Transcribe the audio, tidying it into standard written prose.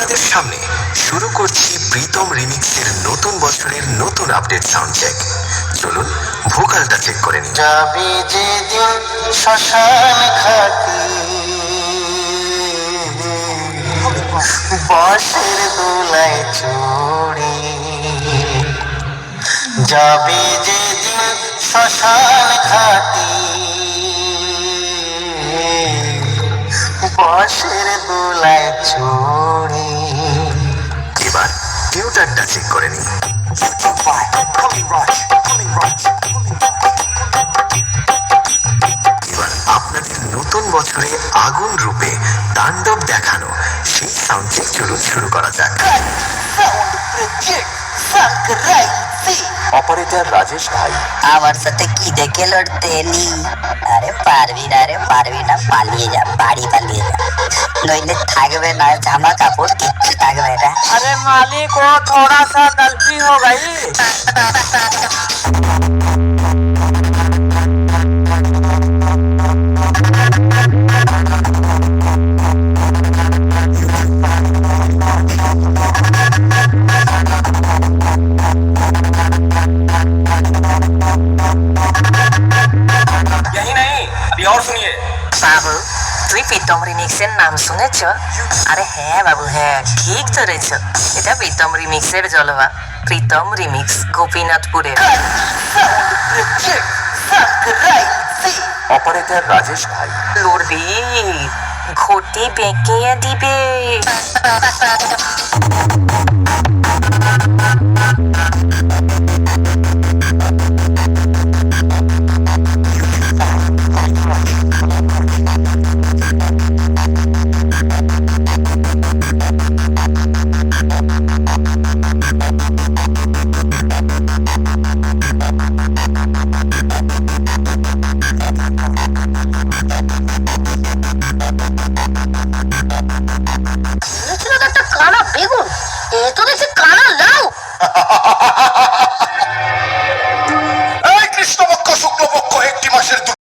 আপনাদের সামনে শুরু করছি প্রীতম রিমিক্সের নতুন বছরের নতুন আপডেট সাউন্ড চেক। চলুন ভোকালটা চেক করে নিন। যাবে যেদিন শ্মশান ঘাটি, বাঁশের দোলায় চড়ে, যাবে যেদিন শ্মশান ঘাটি, বাঁশের দোলায় চড়ে। এবার টিউটারটা চেক করে নিন। এবার আপনাদের নতুন বছরে আগুন রূপে তাণ্ডব দেখানো সেই সাউন্ড চেক চলুন শুরু করা যাক। অপারেটর রাজেশ ভাই, আমার সাথে কি দেখে লড়তে এলি? আরে পারবি না, পালিয়ে যা, বাড়ি পালিয়ে যা, নইলে থাকবে না জামা কাপড়, কিচ্ছু থাকবে না। अरे मालिक वो थोड़ा सा गलती हो गई। यही नहीं, अभी और सुनिए। বাবু, তুই প্রীতম রিমিক্সের নাম শুনেছ? আরে হ্যাঁ বাবু, হ্যাঁ ঠিক ধরেছ, এটা প্রীতম রিমিক্সের জলবা। প্রীতম রিমিক্স গোপীনাথপুরের। অপারেটর রাজেশ ভাই, লড়বি, ঘটি বেঁকিয়ে দিবে। একটা কানা বেগুন, এ তো দেখছি কানা লাউ।